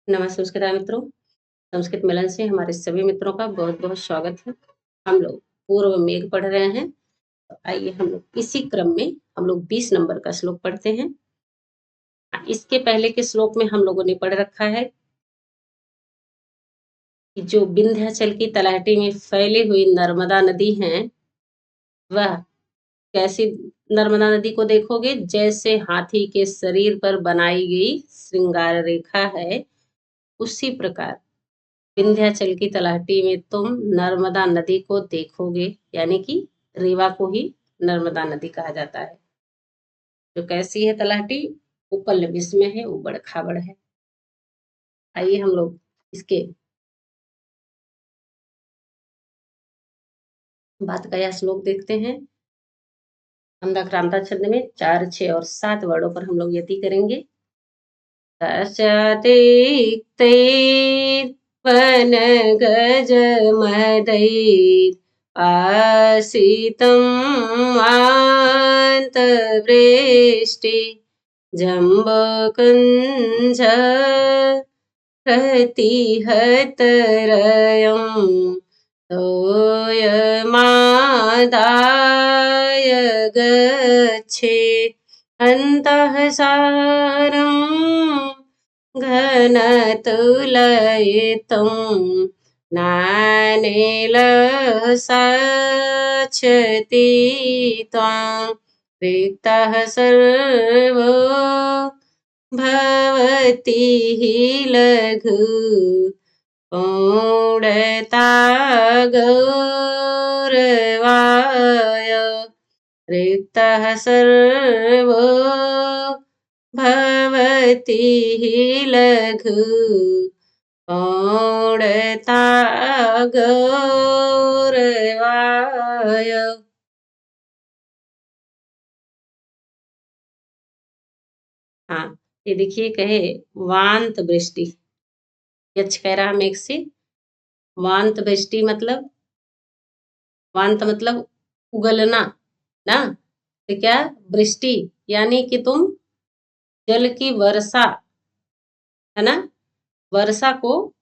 नमस्कार मित्रों, संस्कृत मिलन से हमारे सभी मित्रों का बहुत-बहुत स्वागत है। हम लोग पूर्व मेघ पढ़ रहे हैं। तो आइए हम लोग इसी क्रम में हम लोग 20 नंबर का श्लोक पढ़ते हैं। इसके पहले के श्लोक में हम लोगों ने पढ़ रखा है कि जो विंध्याचल की तलहटी में फैली हुई नर्मदा नदी है, वह कैसी नर्मदा नदी को देखोगे जैसे हाथी के शरीर पर बनाई गई श्रृंगार रेखा है, उसी प्रकार विंध्याचल की तलहटी में तुम नर्मदा नदी को देखोगे, यानी कि रीवा को ही नर्मदा नदी कहा जाता है। जो कैसी है तलहटी? उपल विस्मय है, उबड़ खाबड़ है। आइए हम लोग इसके बात का यह श्लोक देखते हैं। अंधाक्रांता छंद में 4, 6 और 7 वर्डों पर हम लोग यति करेंगे। तस्यातिक्तैर्वन गज मदैर् आसितं वान्तवृष्टि जम्बुकुञ्ज प्रतिहतरयं तोयमादाय गच्छे अन्तः सारं घनतुलयितं नानेलसाच्छति त्वां रिक्तः सर्वो भवति हि लघु पूर्णता गौरवाय रिक्तः सर्वो भवति हि लघु पूर्णता गौरवाय। हाँ, ये देखिए कहे वांत वृष्टि। यक्ष कह रहा मेघ से वांत वृष्टि मतलब वांत मतलब उगलना ना, तो क्या वृष्टि यानी कि तुम जल की वर्षा है ना, वर्षा को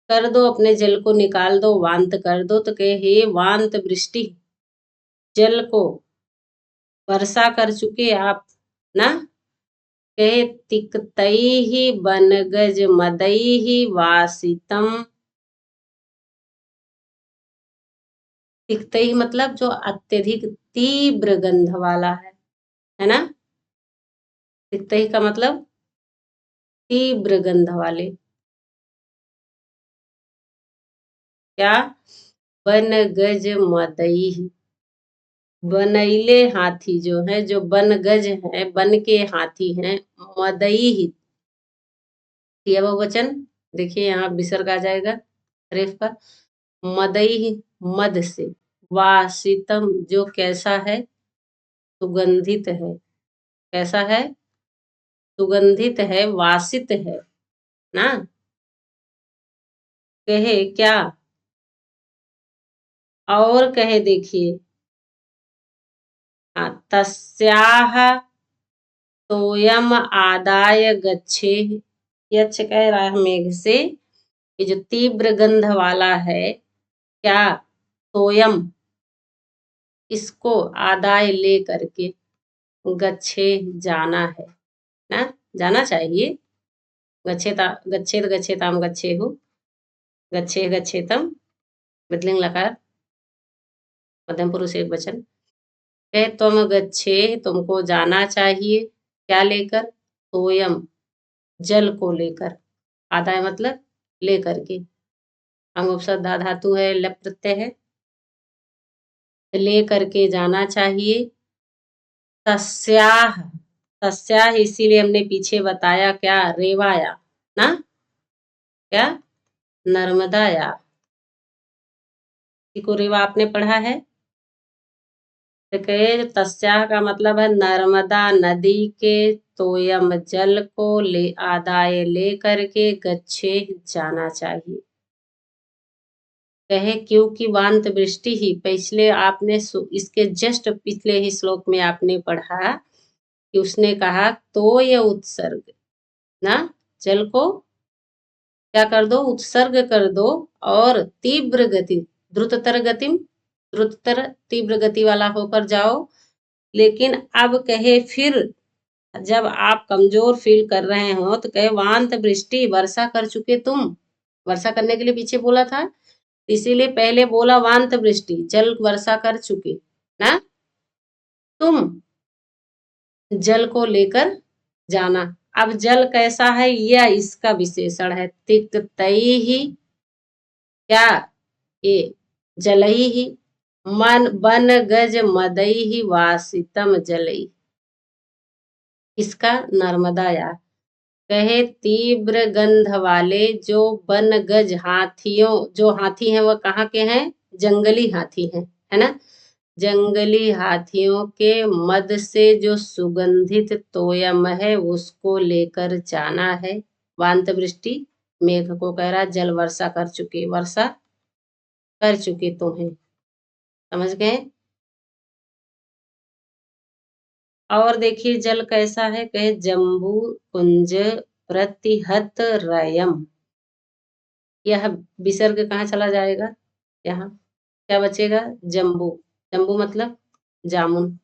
कर दो, अपने जल को निकाल दो, वांत कर दो। तो कहे हे वांत वृष्टि, जल को वर्षा कर चुके आप ना। कहे तिक्तैहि बनगज मदैहि वासितम। तिक्तैहि मतलब जो अत्यधिक तीव्र गंध वाला है ना। तिक्तैहि का मतलब तीव्र गंध वाले। क्या? बनगज मदैहि, बनैले हाथी जो है, जो बनगज है, बन के हाथी हैं, मदैहि क्रिया बहुवचन। देखिए यहाँ विसर्ग आ जाएगा रेफ का। मदैहि मद से, वासितम जो कैसा है, सुगंधित है। कैसा है? सुगंधित है, वासित है ना। कहे क्या? और कहे देखिए, तस्याह तोयम आदाय गच्छे। यक्ष कह रहा है मेघ से, ये जो तीव्र गंध वाला है, क्या तोयम, इसको आदाय ले करके गच्छे जाना है ना, जाना चाहिए। गच्छेत गच्छेताम गच्छेहु, गच्छे गच्छेतम वितलिंग लकार मध्यम पुरुष एक वचन। कहे तुम गच्छे, तुमको जाना चाहिए। क्या लेकर? तोयम जल को लेकर, आदाय मतलब लेकर के। अंग उपसर्ग धा धातु है, लप प्रत्यय है, ले करके जाना चाहिए। तस्याह, तस्याह इसीलिए हमने पीछे बताया क्या, रेवाया ना, क्या नर्मदाया को रेवा आपने पढ़ा है। तो कहे तस्याह का मतलब है नर्मदा नदी के तोयम जल को ले आदाय ले करके गच्छे जाना चाहिए। कहे क्योंकि वांत वृष्टि ही, पिछले आपने इसके जस्ट पिछले ही श्लोक में आपने पढ़ा कि उसने कहा तो यह उत्सर्ग ना, जल को क्या कर दो, उत्सर्ग कर दो और तीव्र गति, द्रुततर गतिम, द्रुततर तीव्र गति वाला होकर जाओ। लेकिन अब कहे फिर जब आप कमजोर फील कर रहे हो तो कहे वांत वृष्टि, वर्षा कर चुके तुम, वर्षा करने के लिए पीछे बोला था, इसीलिए पहले बोला वांत वृष्टि, जल वर्षा कर चुके ना तुम, जल को लेकर जाना। अब जल कैसा है, यह इसका विशेषण है, तिक्तई ही, क्या, ये जलई ही, मन बन गज मदई ही वासितम जलई, इसका नर्मदा यार। कहे तीव्र गंध वाले जो वन गज हाथियों, जो हाथी हैं वह कहाँ के हैं, जंगली हाथी हैं, है ना, जंगली हाथियों के मद से जो सुगंधित तोयम है उसको लेकर जाना है। वांत वृष्टि मेघ को कह रहा जल वर्षा कर चुके, वर्षा कर चुके तुम्हें, समझ गए। और देखिए जल कैसा है, कहे जम्बू कुंज प्रतिहत रयम, यह विसर्ग कहाँ चला जाएगा, यहाँ क्या बचेगा, जम्बू, जम्बू मतलब जामुन,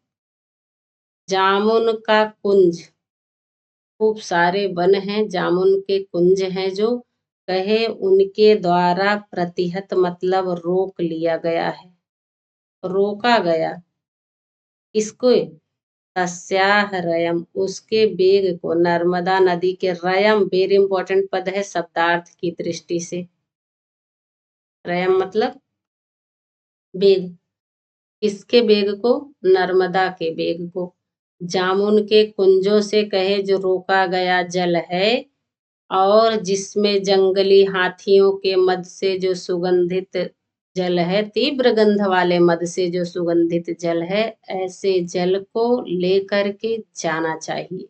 जामुन का कुंज, खूब सारे वन हैं, जामुन के कुंज हैं जो, कहे उनके द्वारा प्रतिहत मतलब रोक लिया गया है, रोका गया, इसको, तस्याह रयम, उसके वेग को, नर्मदा नदी के, रयम वेरी इंपॉर्टेंट पद है शब्दार्थ की दृष्टि से, रयम मतलब वेग, किसके वेग को, नर्मदा के वेग को, जामुन के कुंजों से कहे जो रोका गया जल है, और जिसमें जंगली हाथियों के मद से जो सुगंधित जल है, तीव्र गंध वाले मद से जो सुगंधित जल है, ऐसे जल को लेकर के जाना चाहिए।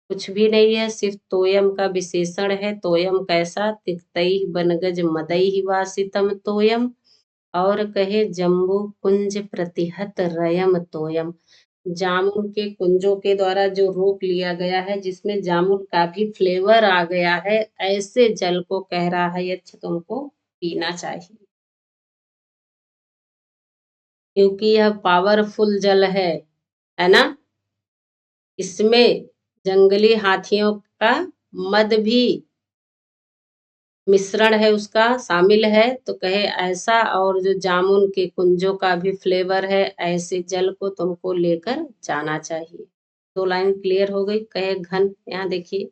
कुछ भी नहीं है, सिर्फ तोयम का विशेषण है। तोयम कैसा, तिक्तई बनगज मदई वासितम तोयम, और कहे जम्बू कुंज प्रतिहत रयम तोयम, जामुन के कुंजों के द्वारा जो रोक लिया गया है, जिसमें जामुन का भी फ्लेवर आ गया है, ऐसे जल को कह रहा है यक्ष तुमको पीना चाहिए, क्योंकि यह पावरफुल जल है ना, इसमें जंगली हाथियों का मद भी मिश्रण है, उसका शामिल है, तो कहे ऐसा, और जो जामुन के कुंजों का भी फ्लेवर है, ऐसे जल को तुमको लेकर जाना चाहिए। दो लाइन क्लियर हो गई। कहे घन, यहाँ देखिए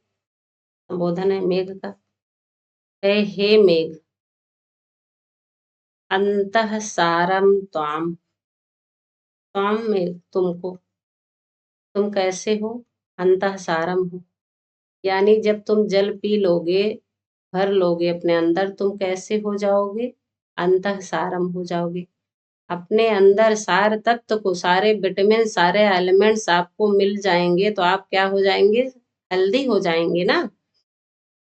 संबोधन है मेघ का, कहे हे मेघ, अंतः सारम त्वाम, त्वाम में तुमको, तुम कैसे हो, अंतः सारम हो, यानी जब तुम जल पी लोगे, भर लोगे अपने अंदर, तुम कैसे हो जाओगे, अंतः सारम हो जाओगे, अपने अंदर सार तत्व को, सारे विटामिन, सारे एलिमेंट्स आपको मिल जाएंगे, तो आप क्या हो जाएंगे, हेल्दी हो जाएंगे ना।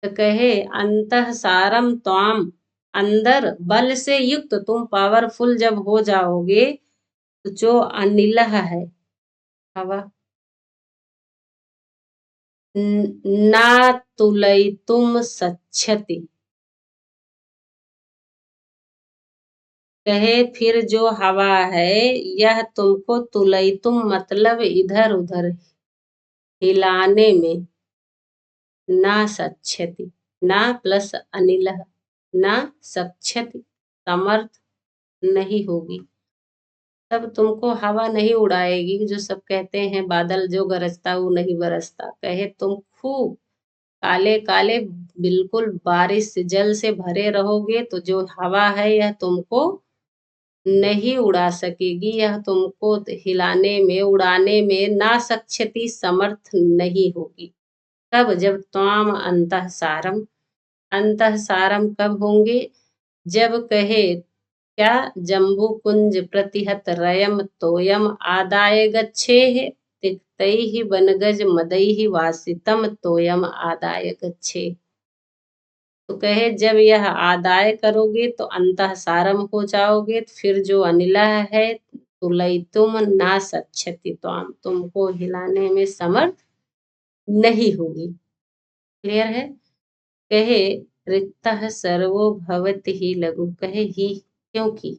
तो कहे अंतः सारम त्वाम, अंदर बल से युक्त तुम पावरफुल जब हो जाओगे, तो जो अनिलह है हवा, ना तुलयितुम सच्छति, कहे फिर जो हवा है यह तुमको तुलयितुम मतलब इधर उधर हिलाने में, ना सच्छति, ना प्लस अनिलः, ना सच्छति समर्थ नहीं होगी, तब तुमको हवा नहीं उड़ाएगी, जो सब कहते हैं बादल जो गरजता वो नहीं बरसता, कहे तुम खूब काले काले बिल्कुल बारिश जल से भरे रहोगे, तो जो हवा है यह तुमको नहीं उड़ा सकेगी, यह तुमको हिलाने में, उड़ाने में ना सक्षति समर्थ नहीं होगी। तब जब त्वाम अंतः सारम, अंतः सारम कब होंगे, जब कहे क्या, जम्बू कुंज प्रतिहत रयम तोयम आदाय गच्छेः, तिक्तैः बनगज मदैः वासितम तोयम आदाय गच्छे, तो कहे जब यह आदाय करोगे तो अंतः सारम हो जाओगे, तो फिर जो अनिला है तुलयितुम ना सच्छति त्वाम, तुमको हिलाने में समर्थ नहीं होगी। क्लियर है। कहे रिक्तः सर्वो भवति ही लघु, कहे ही क्योंकि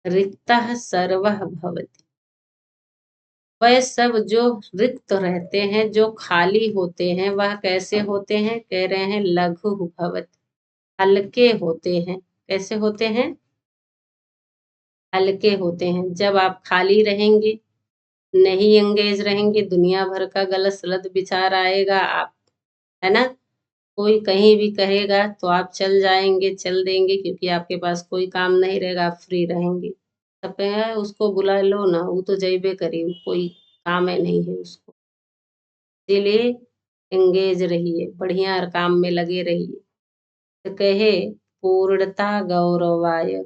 रिक्तः सर्वः भवति, वह सब जो रिक्त रहते हैं, जो खाली होते हैं, वह कैसे होते हैं, कह रहे हैं लघु भवति, हल्के होते हैं। कैसे होते हैं, हल्के होते हैं। जब आप खाली रहेंगे, नहीं एंगेज रहेंगे, दुनिया भर का गलत सलत विचार आएगा, आप, है ना, कोई कहीं भी कहेगा तो आप चल जाएंगे, चल देंगे, क्योंकि आपके पास कोई काम नहीं रहेगा, आप फ्री रहेंगे। तब कहेगा उसको बुला लो ना, वो तो जइबे करी, कोई काम है नहीं है उसको। इसीलिए एंगेज रहिए, बढ़िया काम में लगे रहिए। तो कहे पूर्णता गौरवाय,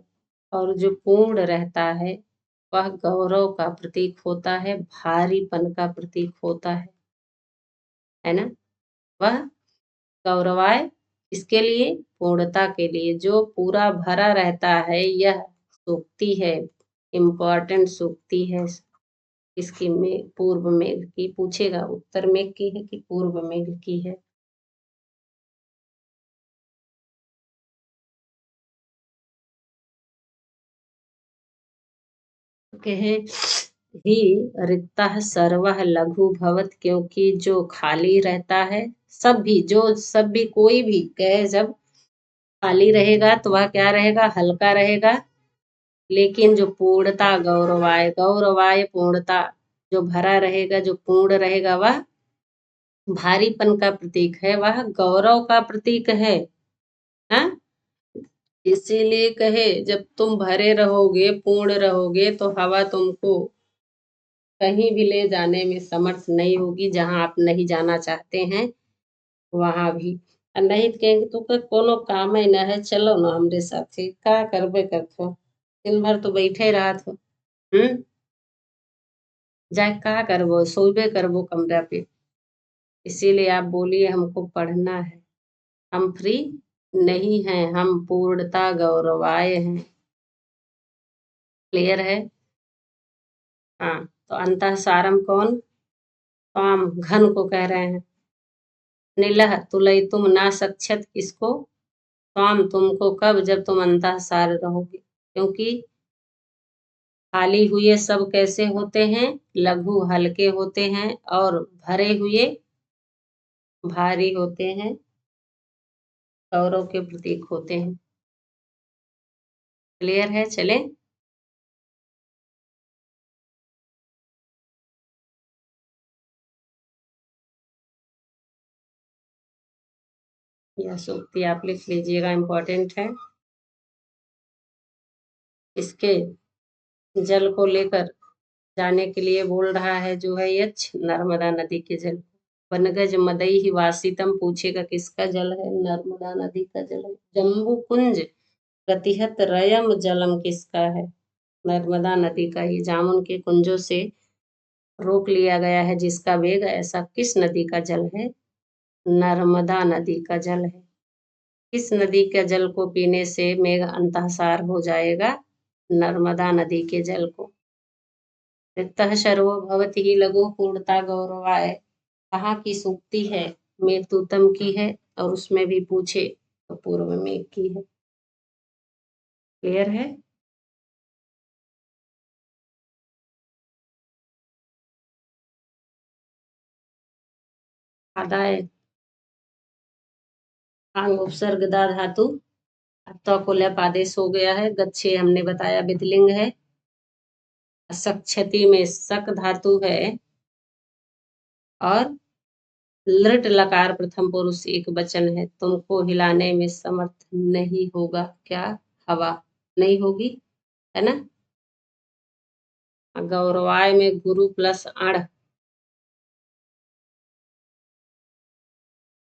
और जो पूर्ण रहता है वह गौरव का प्रतीक होता है, भारीपन का प्रतीक होता है ना। वह गौरवाय इसके लिए, पूर्णता के लिए, जो पूरा भरा रहता है। यह सूक्ति है, इम्पोर्टेंट सूक्ति है। इसकी में पूर्व मेघ की पूछेगा, उत्तर मेघ की है कि पूर्व मेघ की है। कहे ही रिक्तः सर्वः लघु भवत, क्योंकि जो खाली रहता है, सब भी, जो सब भी, कोई भी कहे जब खाली रहेगा तो वह क्या रहेगा, हल्का रहेगा। लेकिन जो पूर्णता गौरवाय, गौरवाय पूर्णता, जो भरा रहेगा, जो पूर्ण रहेगा, वह भारीपन का प्रतीक है, वह गौरव का प्रतीक है। हाँ, इसीलिए कहे जब तुम भरे रहोगे, पूर्ण रहोगे, तो हवा तुमको कहीं भी ले जाने में समर्थ नहीं होगी। जहां आप नहीं जाना चाहते हैं वहां भी। और नहीं तो कहेंगे तो कोनो काम है ना है, चलो ना हमरे साथे, का करबे करथो, दिन भर तो बैठे रहा थो, जाए का करबो, सोबे करबो कमरा पे। इसीलिए आप बोलिए हमको पढ़ना है, हम फ्री नहीं हैं, हम पूर्णता गौरवाय हैं। क्लियर है। हाँ, तो अंतः सारम कौन, काम घन को कह रहे हैं। नीलह तुलई तुम ना सक्षत, किसको, काम तुमको, कब, जब तुम अंतः सार रहोगे। क्योंकि खाली हुए सब कैसे होते हैं, लघु हल्के होते हैं, और भरे हुए भारी होते हैं, गौरव के प्रतीक होते हैं। क्लियर है, चले। यह सूक्ति आप लिख लीजिएगा, इम्पोर्टेंट है। इसके जल को लेकर जाने के लिए बोल रहा है, जो है यक्ष, नर्मदा नदी के जल। वनगज मदई ही वासितम, पूछेगा किसका जल है, नर्मदा नदी का जल है। जम्बू कुंज प्रतिहत रयम जलम, किसका है, नर्मदा नदी का। ये जामुन के कुंजों से रोक लिया गया है जिसका वेग, ऐसा किस नदी का जल है, नर्मदा नदी का जल है। किस नदी के जल को पीने से मेघ अंतःसार हो जाएगा, नर्मदा नदी के जल को। रिक्तः सर्वो भवति ही लघु, पूर्णता गौरवाय, कहाँ की सूक्ति है, मेघदूतम की है, और उसमें भी पूछे तो पूर्व मेघ की है। क्लियर है। आदाय आंग उपसर्ग दा धातु, तो को लप आदेश हो गया है। गच्छे हमने बताया विधिलिंग है। सक्षति में सक धातु है, और लृट लकार प्रथम पुरुष एक वचन है। तुमको हिलाने में समर्थ नहीं होगा, क्या, हवा नहीं होगी, है ना। गौरवाय में गुरु प्लस अण,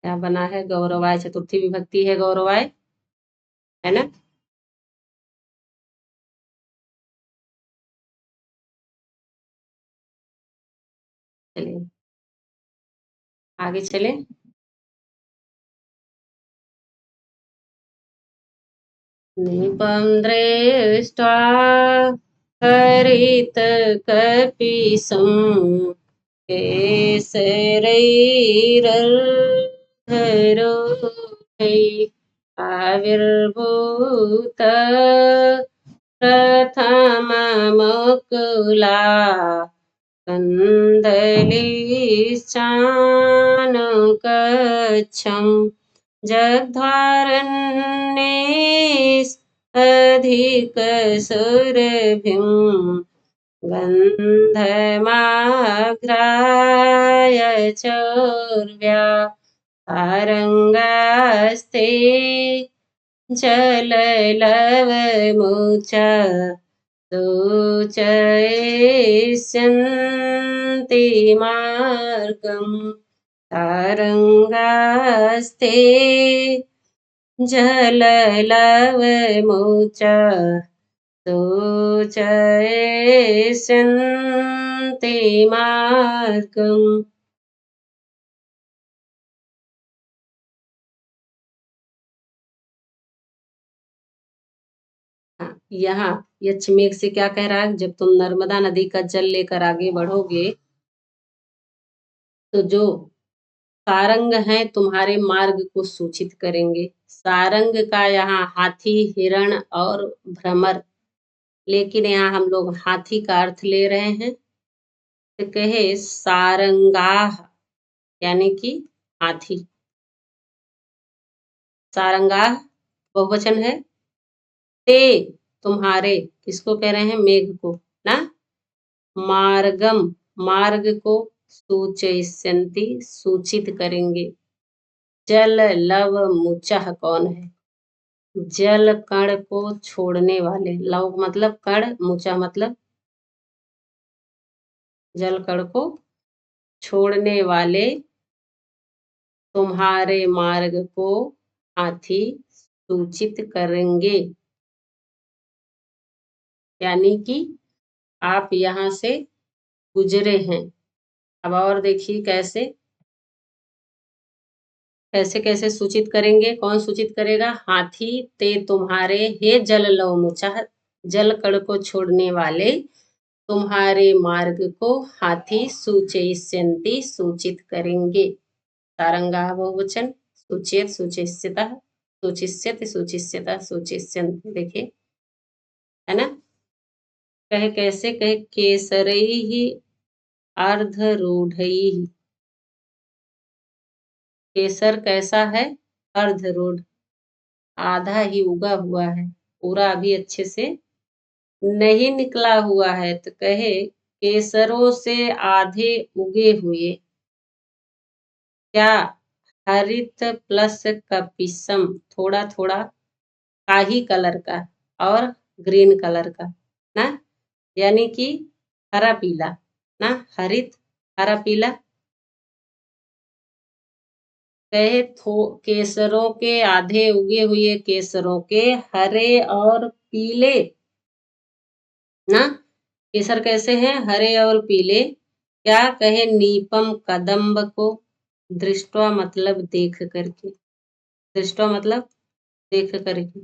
क्या बना है, गौरवाय, चतुर्थी विभक्ति है गौरवाय, है ना। चलिए आगे चले। निपम दृष्ट्वा हरित कपीसम, केसरैरर्धरो आविर्भूत प्रथममुकुला कन्दलीश्चानुकच्छं जग्ध्वारण्येऽधिकसुरभिं गन्धमाघ्राय चोर्व्या तारङ्गास्ते जललवमुचा सूचयिष्यन्ति मार्गम् तारङ्गास्ते जललवमुचा सूचयिष्यन्ति मार्गम्। यहाँ यक्षमेघ से क्या कह रहा है, जब तुम नर्मदा नदी का जल लेकर आगे बढ़ोगे तो जो सारंग हैं तुम्हारे मार्ग को सूचित करेंगे। सारंग का यहाँ हाथी, हिरण और भ्रमर, लेकिन यहाँ हम लोग हाथी का अर्थ ले रहे हैं तो कहे सारंगाह, यानी कि हाथी। सारंगाह बहुवचन है। ते तुम्हारे, किसको कह रहे हैं, मेघ को ना। मार्गम मार्ग को, सूचयिष्यन्ति सूचित करेंगे। जल लव मुचः कौन है, जल कण को छोड़ने वाले। लव मतलब कण, मुचा मतलब जल कण को छोड़ने वाले तुम्हारे मार्ग को हाथी सूचित करेंगे। यानी कि आप यहाँ से गुजरे हैं। अब और देखिए कैसे कैसे कैसे सूचित करेंगे। कौन सूचित करेगा, हाथी ते तुम्हारे हे जल लव मुचा, जल कण को छोड़ने वाले तुम्हारे मार्ग को हाथी सूचयिष्यन्ति सूचित करेंगे। सारंगा बहुवचन, सूचेत सूचिष्यतः, सूचिष्यति सूचिष्यतः, सूचिष्यन्ति। देखिए है ना। कहे कैसे, कहे केसरैहि अर्धरूढ़ैहि। केसर कैसा है, अर्धरूढ़, आधा ही उगा हुआ है, पूरा अभी अच्छे से नहीं निकला हुआ है। तो कहे केसरों से आधे उगे हुए, क्या, हरित प्लस कपिसम, थोड़ा थोड़ा काही कलर का और ग्रीन कलर का ना, यानी कि हरा पीला ना, हरित हरा पीला। कहे केसरों के आधे उगे हुए, केसरों के हरे और पीले ना। केसर कैसे हैं, हरे और पीले। क्या, कहे नीपम कदम्ब को, दृष्टवा मतलब देख करके, दृष्टवा मतलब देख करके।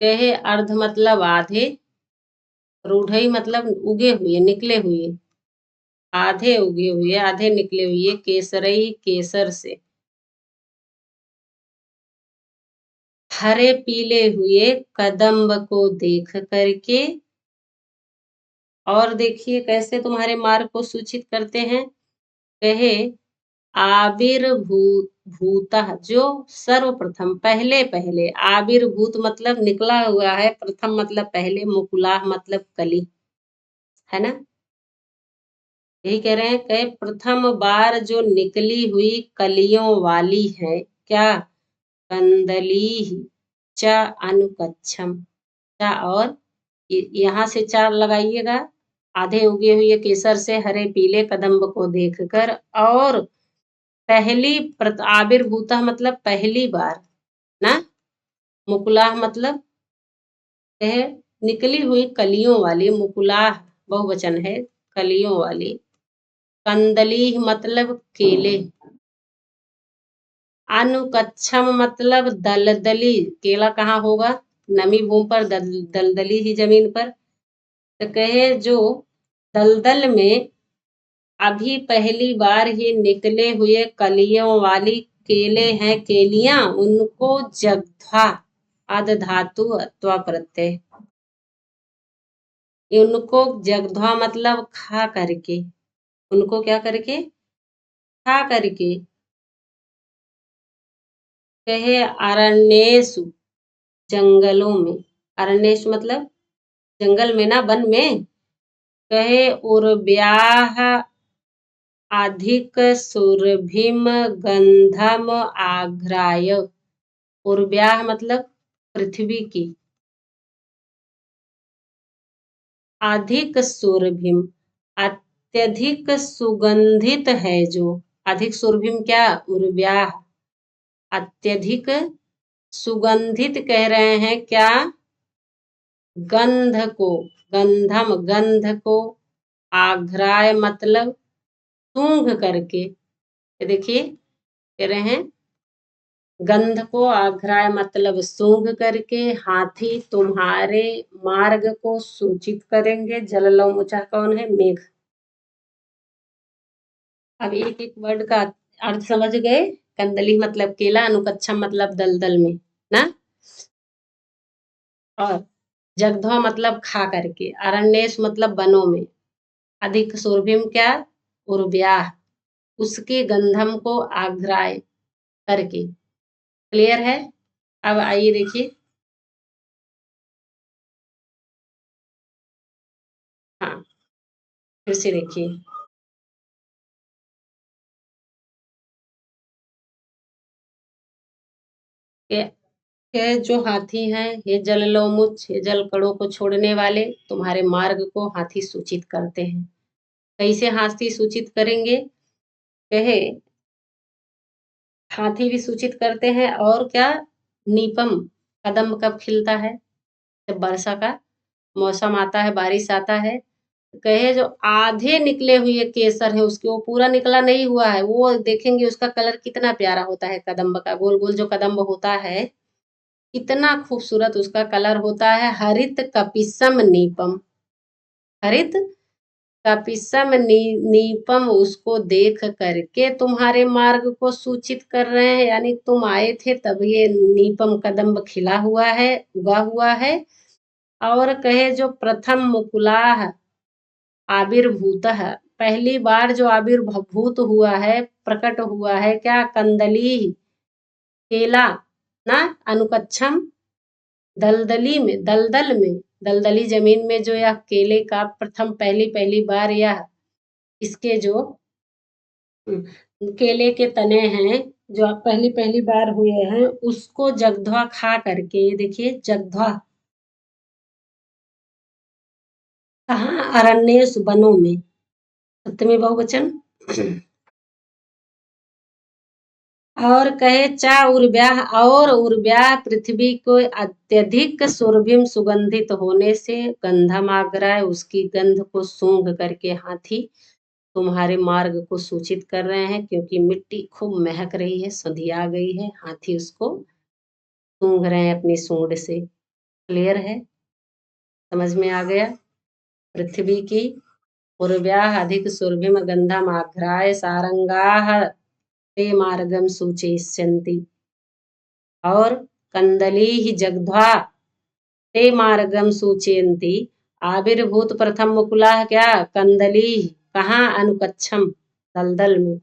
कहे अर्ध मतलब आधे, रूढ़ई मतलब उगे हुए, निकले हुए, आधे उगे हुए, आधे निकले हुए, केसरई केसर से, हरे पीले हुए कदम्ब को देख करके। और देखिए कैसे तुम्हारे मार्ग को सूचित करते हैं। कहे आविर्भूत भूता, जो सर्वप्रथम पहले पहले, आविर्भूत मतलब निकला हुआ है, प्रथम मतलब पहले, मुकुलाह मतलब कली, है ना। यही कह रहे हैं, कहे प्रथम बार जो निकली हुई कलियों वाली है, क्या, कंदली च अनुकच्छम, चा और यहाँ से चार लगाइएगा, आधे उगे हुए केसर से हरे पीले कदम्ब को देखकर। और पहली आविर्भूता मतलब पहली बार ना, मुकुलाह मतलब है निकली हुई कलियों वाली, मुकुलाह बहुवचन है, कलियों वाली। कंदली मतलब केले, अनुकच्छम मतलब दलदली, केला कहाँ होगा, नमी भूमि पर, दलदली ही जमीन पर। तो कहे जो दलदल में अभी पहली बार ही निकले हुए कलियों वाली केले हैं, केलियां, उनको जग्ध्वा आद धातु अत्वा प्रत्यय, उनको जग्ध्वा मतलब खा करके, उनको क्या करके, खा करके। कहे अरण्येषु, जंगलों में, अरण्येषु मतलब जंगल में ना, वन में। कहे उर्व्याः अधिक सुरभिम गंधम आघ्राय, उर्व्याः मतलब पृथ्वी की, अधिक सुरभिम अत्यधिक सुगंधित है जो, अधिक सुरभिम क्या, उर्व्याः अत्यधिक सुगंधित कह रहे हैं क्या, गंध को, गंधम गंध को, आघ्राय मतलब सूंघ करके। ये देखिए कह रहे हैं गंध को, आघ्राय मतलब सूंघ करके, हाथी तुम्हारे मार्ग को सूचित करेंगे। जललव ऊंचा कौन है, मेघ। अब एक एक वर्ड का अर्थ समझ गए। कंदली मतलब केला, अनुकच्छम मतलब दलदल में ना, और जगध्वा मतलब खा करके, अरण्येश मतलब वनों में, अधिक सुरभिम क्या, उर्व्याह उसके गंधम को आघ्राय करके। क्लियर है। अब आइए देखिए, हाँ फिर से देखिए, ये ये जो हाथी हैं, ये जल लोमुच, ये जल कणों को छोड़ने वाले, तुम्हारे मार्ग को हाथी सूचित करते हैं। कैसे हाथी सूचित करेंगे, कहे हाथी भी सूचित करते हैं, और क्या, नीपम, कदम कब खिलता है, जब वर्षा का मौसम आता है, बारिश आता है। कहे जो आधे निकले हुए केसर है उसके, वो पूरा निकला नहीं हुआ है, वो देखेंगे उसका कलर कितना प्यारा होता है, कदम्ब का गोल गोल जो कदम्ब होता है, कितना खूबसूरत उसका कलर होता है। हरित कपिसम नीपम, हरित कपिसम नीपम, उसको देख करके तुम्हारे मार्ग को सूचित कर रहे हैं, यानी तुम आए थे तब ये नीपम कदम्ब खिला हुआ है, उगा हुआ है। और कहे जो प्रथम मुकुलाह आविर्भूत है, पहली बार जो आविर्भूत हुआ है, प्रकट हुआ है क्या, कंदली केला ना, अनुकच्छम दलदली में, दलदल में, दलदली जमीन में जो यह केले का प्रथम पहली पहली बार, यह इसके जो केले के तने हैं जो आप पहली पहली बार हुए हैं, उसको जगध्वा खा करके। ये देखिए जगध्वा कहाँ, अरण्येश वनों में, सप्तमी बहुवचन। और कहे चा उर्व्याह, और उर्व्याह पृथ्वी को अत्यधिक सुरभिम सुगंधित होने से, गंधमाग्रह उसकी गंध को सूंघ करके हाथी तुम्हारे मार्ग को सूचित कर रहे हैं, क्योंकि मिट्टी खूब महक रही है, संधिया गई है, हाथी उसको सूंघ रहे हैं अपनी सूंड से। क्लियर है, समझ में आ गया। पृथ्वी की उर्व्याह अधिक सुरभिम गंधमाघ्राय सारंगाः ते मार्गम सूचयिष्यन्ति, और कंदली जगध्वा ते मार्गम सूचयन्ति, आविर्भूत प्रथम मुकुलाः क्या, कंदली कहाँ, अनुकच्छम दलदल में,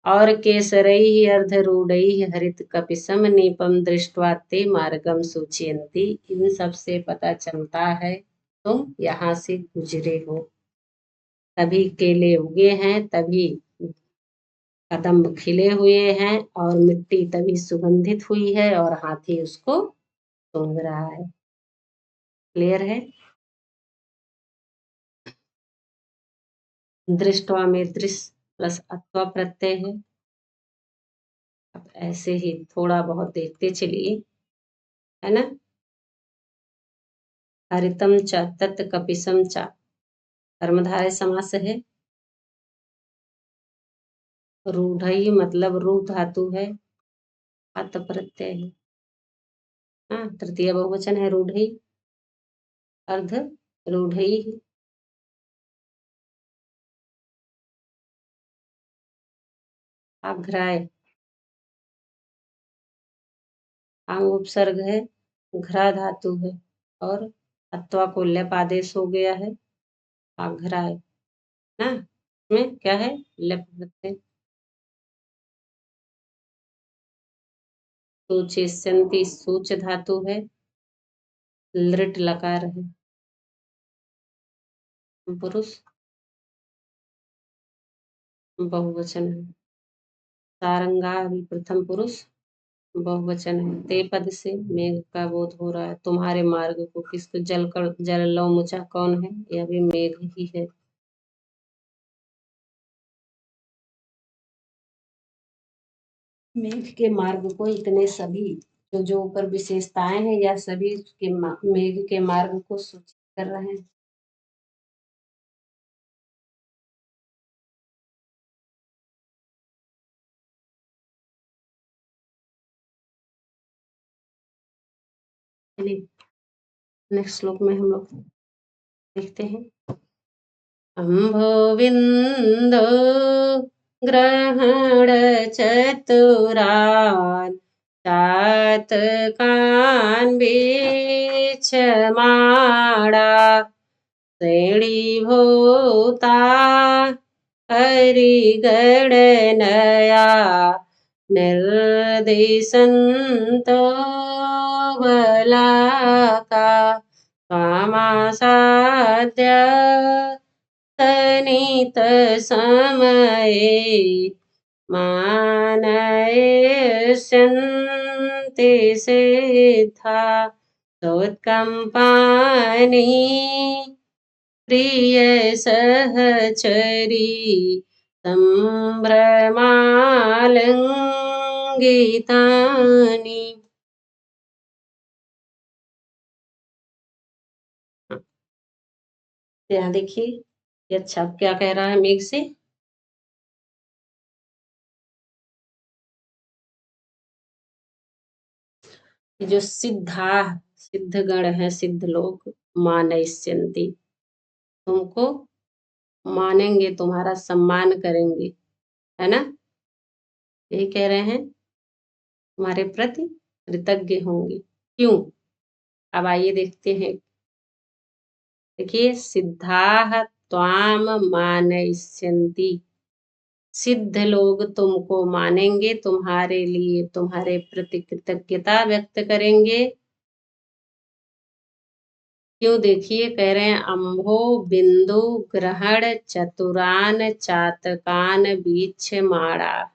और केसरैः अर्धरूढैः हरित कपिसम नीपम दृष्ट्वा ते मार्गम सूचयन्ति। इन सब से पता चलता है तुम यहाँ से गुजरे हो, तभी केले उगे हैं, तभी कदम्ब खिले हुए हैं, और मिट्टी तभी सुगंधित हुई है, और हाथी उसको सूंघ रहा है। क्लियर है। दृष्टवा में दृश्य प्लस अत्वा प्रत्यय है। अब ऐसे ही थोड़ा बहुत देखते चलिए, है ना। हरितम च तत् कपिसम च, कर्मधारय समास है। रूढ़ई मतलब रूढ़ धातु है, अत प्रत्यय है। हाँ, तृतीय बहुवचन है रूढ़ई, अर्ध रूढ़ई, आघ्राय आंग उपसर्ग है, घ्रा धातु है और अत्वा को लेप आदेश हो गया है, आघ्रा है ना। इसमें क्या है, लेप प्रत्यय। सूचेष्यन्ति सूच धातु है, लृट लकार है, पुरुष बहुवचन है। सारंगा भी प्रथम पुरुष बहुवचन है। ते पद से मेघ का बोध हो रहा है। तुम्हारे मार्ग को किसको जल कर जल लो मुचा कौन है, यह भी मेघ ही है। मेघ के मार्ग को इतने सभी जो जो ऊपर विशेषताएं हैं या सभी के मेघ के मार्ग को सूचित कर रहे हैं। नेक्स्ट श्लोक में हम लोग देखते हैं। अम्भो बिंदु ग्रहण चतुरान चातकान बीच माड़ा श्रेणीभूता हरिगणनया निर्दिशन्तो बलाका त्वामासाद्य तनितसमये मानयिष्यन्ति सिद्धा सोत्कम्पानि प्रिय सहचरी संभ्रमालंगितानि। यहाँ देखिए ये अच्छा क्या कह रहा है मेघ से। जो सिद्धा सिद्ध गण है, सिद्ध लोग मानयिष्यन्ति तुमको मानेंगे, तुम्हारा सम्मान करेंगे, है ना। यही कह रहे हैं, तुम्हारे प्रति कृतज्ञ होंगे। क्यों, अब आइए देखते हैं। देखिए सिद्धाः त्वाम मानयिष्यन्ति, सिद्ध लोग तुमको मानेंगे, तुम्हारे लिए तुम्हारे प्रति कृतज्ञता व्यक्त करेंगे। क्यों, देखिए कह रहे हैं अम्भो बिंदु ग्रहण चतुरान चातकान बीच माड़ा।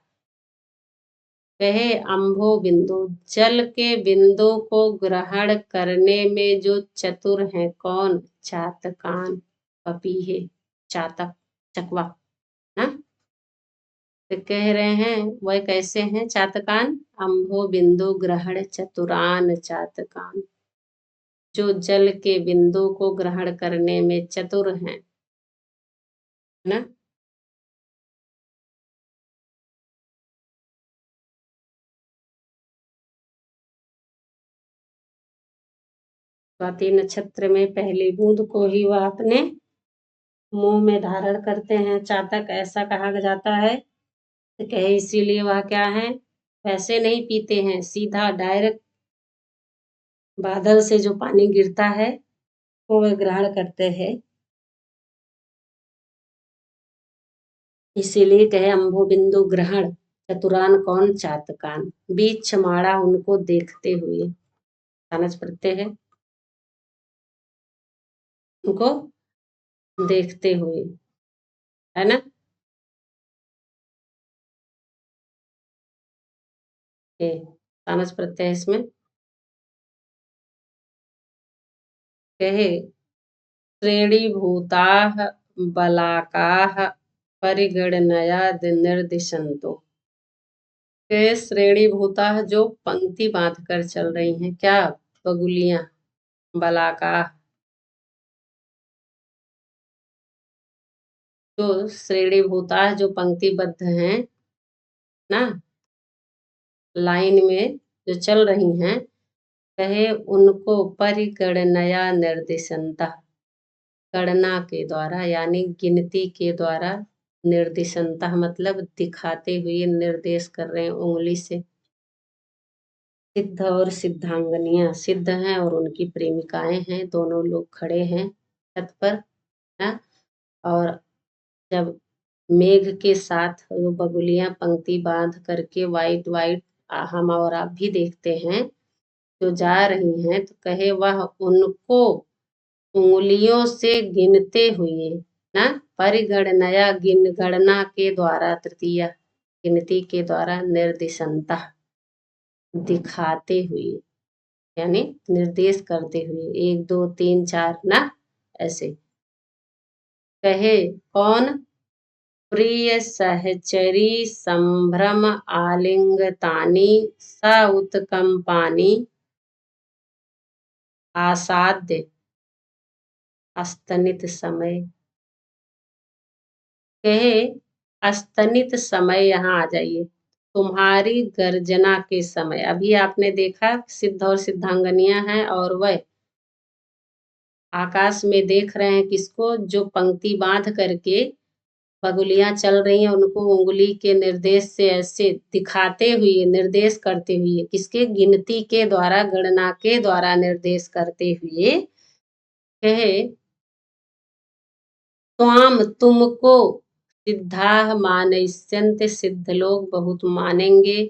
वह अम्भो बिंदु जल के बिंदु को ग्रहण करने में जो चतुर है, कौन, चातकान पपीहे, चातक चकवा ना। तो कह रहे हैं वह कैसे हैं चातकान, अम्भो बिंदु ग्रहण चतुरान चातकान, जो जल के बिंदु को ग्रहण करने में चतुर हैं, ना। स्वाति नक्षत्र में पहली बूंद को ही वह अपने मुंह में धारण करते हैं, चातक ऐसा कहा जाता है। तो कहे इसीलिए वह क्या है, वैसे नहीं पीते हैं, सीधा डायरेक्ट बादल से जो पानी गिरता है वो वे ग्रहण करते हैं। इसीलिए कहे अम्भो बिंदु ग्रहण चतुरान कौन, चातकान बीच माड़ा उनको देखते हुए, समझ पड़ते हैं, उनको देखते हुए, है ना। ये समझ पड़ते हैं इसमें। कहे श्रेणीभूताः बलाकाः परिगणनया निर्दिशन्तो, के श्रेणीभूताः जो पंक्ति बांध कर चल रही हैं, क्या, बगुलियां, बलाका जो श्रेणीभूताः जो पंक्तिबद्ध हैं ना, लाइन में जो चल रही हैं, कहे उनको परिगणनया निर्दिशंता, गणना के द्वारा यानी गिनती के द्वारा, निर्दिशंता मतलब दिखाते हुए, निर्देश कर रहे हैं उंगली से। सिद्ध और सिद्धांगनियां, सिद्ध हैं और उनकी प्रेमिकाएं हैं, दोनों लोग खड़े हैं छत पर है। और जब मेघ के साथ वो बगुलियां पंक्ति बांध करके वाइट वाइट हम और आप भी देखते हैं जो जा रही हैं, तो कहे वह उनको उंगलियों से गिनते हुए ना, परिगणनया गणना के द्वारा, तृतीया गिनती के द्वारा, निर्दिशनता दिखाते हुए, यानी निर्देश करते हुए, 1 2 3 4 ना, ऐसे कहे कौन, प्रिय सहचरी संभ्रम आलिंगतानी स उत्कंपानी आसाद्य अस्तनित समय। कहे अस्तनित समय, यहाँ आ जाइए, तुम्हारी गर्जना के समय। अभी आपने देखा सिद्ध और सिद्धांगनियां हैं और वह आकाश में देख रहे हैं किसको, जो पंक्ति बांध करके बगुलियां चल रही हैं, उनको उंगली के निर्देश से ऐसे दिखाते हुए, निर्देश करते हुए, किसके, गिनती के द्वारा, गणना के द्वारा निर्देश करते हुए कहे त्वाम तुमको सिद्धाः मानयिष्यन्ते, सिद्ध लोग बहुत मानेंगे।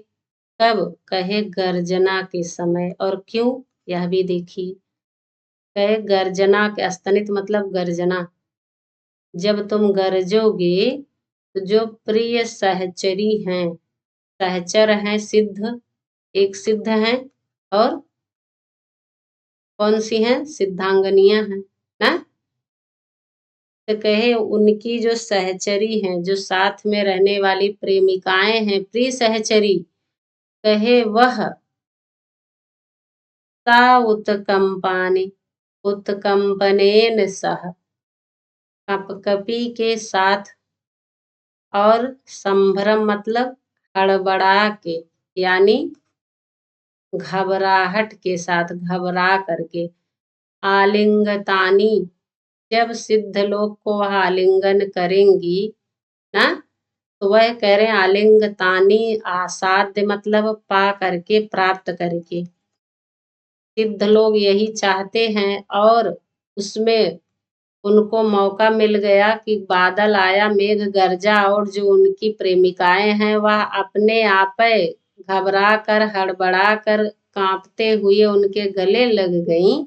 कब, कहे गर्जना के समय। और क्यों, यह भी देखिए, कहे गर्जना के, अस्तनित मतलब गर्जना, जब तुम गरजोगे तो जो प्रिय सहचरी हैं, सहचर हैं सिद्ध, एक सिद्ध हैं और कौन सी हैं, सिद्धांगनियां हैं ना। तो कहे उनकी जो सहचरी हैं, जो साथ में रहने वाली प्रेमिकाएं हैं, प्रिय सहचरी, कहे वह सा उत्कंपानी, उत्कंपनेन सह, कपकपी के साथ, और संभ्रम मतलब हड़बड़ा के, यानी घबराहट के साथ, घबरा करके, आलिंगतानी, जब सिद्ध लोग को वह आलिंगन करेंगी ना, तो वह कह रहे हैं आलिंगतानी आसाध्य मतलब पा करके, प्राप्त करके। सिद्ध लोग यही चाहते हैं और उसमें उनको मौका मिल गया कि बादल आया, मेघ गरजा, और जो उनकी प्रेमिकाएं हैं वह अपने आप घबरा कर, हड़बड़ा कर, कांपते हुए उनके गले लग गईं।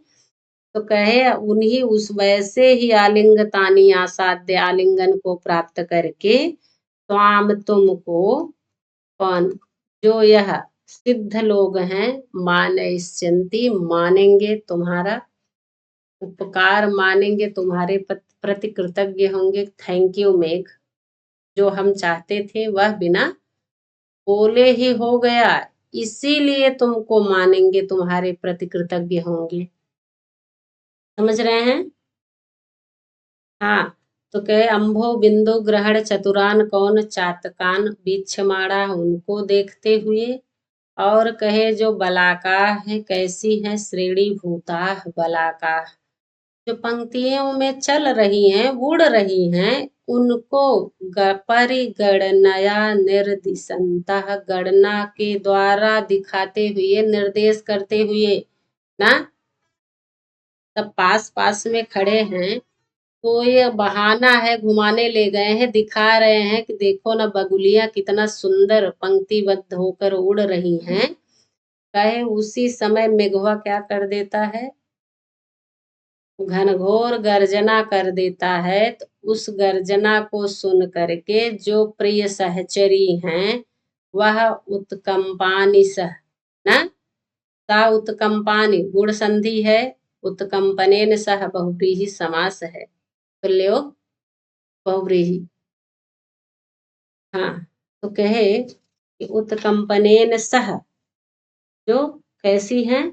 तो कहे उन्हीं उस वैसे ही आलिंगतानी आसाध्य, आलिंगन को प्राप्त करके, स्वाम तुमको, कौन, जो यह सिद्ध लोग हैं, मानयिष्यन्ति मानेंगे, तुम्हारा उपकार मानेंगे, तुम्हारे प्रति कृतज्ञ होंगे। थैंक यू मेघ, जो हम चाहते थे वह बिना बोले ही हो गया, इसीलिए तुमको मानेंगे, तुम्हारे प्रति कृतज्ञ होंगे। समझ रहे हैं। हाँ, तो कहे अम्भो बिंदु ग्रहण चतुरान, कौन, चातकान बीक्षमाणा, उनको देखते हुए। और कहे जो बलाका है, कैसी है, श्रेणी भूता बलाका, जो पंक्तियों में चल रही हैं, उड़ रही हैं, उनको परिगणनया निर्दिशंता, गणना के द्वारा दिखाते हुए, निर्देश करते हुए ना, सब पास पास में खड़े हैं, तो ये बहाना है, घुमाने ले गए हैं, दिखा रहे हैं कि देखो ना बगुलियां कितना सुंदर पंक्तिबद्ध होकर उड़ रही हैं। कहे उसी समय मेघवा क्या कर देता है, घनघोर गर्जना कर देता है। तो उस गर्जना को सुन करके जो प्रिय सहचरी हैं, वह उत्कंपानि सह ना, सा उत्कंपानि गुण संधि है, उत्कंपनेन सह बहुव्रीहि समास है, तुल्योग बहुव्रीहि। हाँ, तो कहे कि उत्कंपनेन सह, जो कैसी हैं,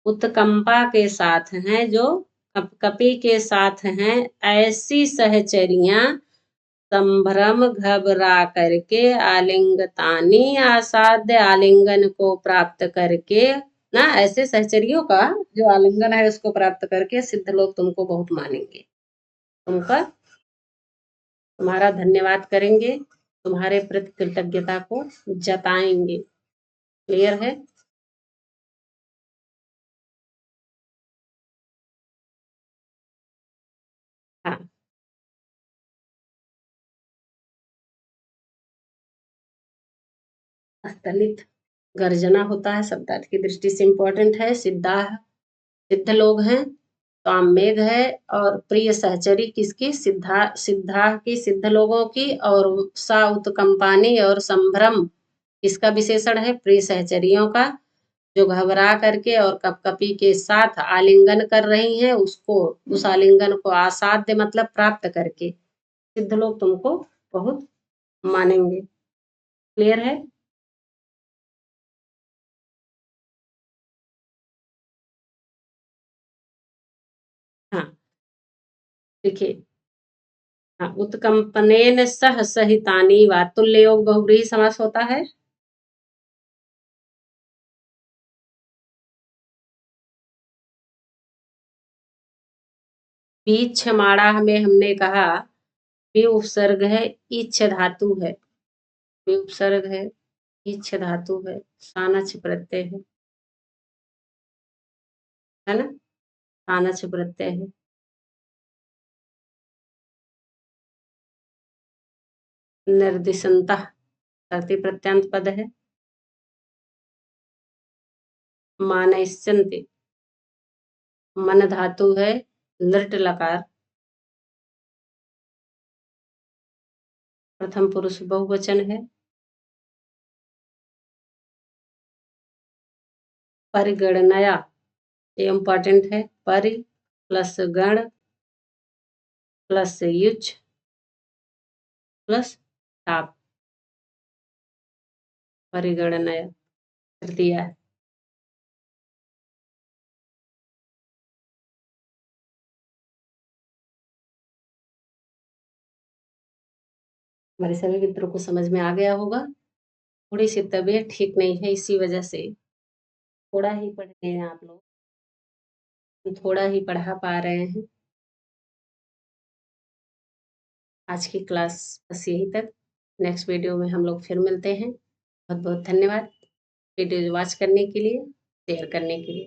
उत्कंपा के साथ हैं, जो कपकपी के साथ हैं, ऐसी सहचरियां संभ्रम घबरा करके, आलिंगतानी आसाध्य, आलिंगन को प्राप्त करके ना, ऐसे सहचरियों का जो आलिंगन है उसको प्राप्त करके सिद्ध लोग तुमको बहुत मानेंगे, तुमका तुम्हारा धन्यवाद करेंगे, तुम्हारे प्रति कृतज्ञता को जताएंगे। क्लियर है। स्थलित गर्जना होता है, शब्दार्थ की दृष्टि से इम्पोर्टेंट है। सिद्धा सिद्ध लोग हैं, मेघ है। और प्रिय सहचरी किसकी? सिद्धा सिद्धा की, सिद्ध लोगों की। और सा उत्कंपानी और संभ्रम किसका विशेषण है? प्रिय सहचरियों का, जो घबरा करके और कपकपी के साथ आलिंगन कर रही हैं उसको, उस आलिंगन को आसाध्य मतलब प्राप्त करके सिद्ध लोग तुमको बहुत मानेंगे। क्लियर है? हाँ, देखिए। हाँ, उत्कंपनेन सह सहितानी वा, तुल्य योग बहुव्रीहि समास होता है। बीछमाड़ा में हमने कहा बी उपसर्ग है, इच्छ धातु है। बी उपसर्ग है, इच्छ धातु है, सानच प्रत्यय है ना? सानच प्रत्यय है। निर्दिशंतः तृतीय प्रत्यांत पद है। मानयस्यन्ति मन धातु है, लृट लकार, प्रथम पुरुष बहुवचन है। परिगणनया, ये इम्पोर्टेंट है। परि प्लस गण प्लस युज प्लस ताप, परिगणनया तृतीया है। हमारे सभी मित्रों को समझ में आ गया होगा। थोड़ी सी तबीयत ठीक नहीं है, इसी वजह से थोड़ा ही पढ़ रहे हैं आप लोग, थोड़ा ही पढ़ा पा रहे हैं। आज की क्लास बस यही तक। नेक्स्ट वीडियो में हम लोग फिर मिलते हैं। बहुत बहुत धन्यवाद वीडियो वॉच करने के लिए, शेयर करने के लिए।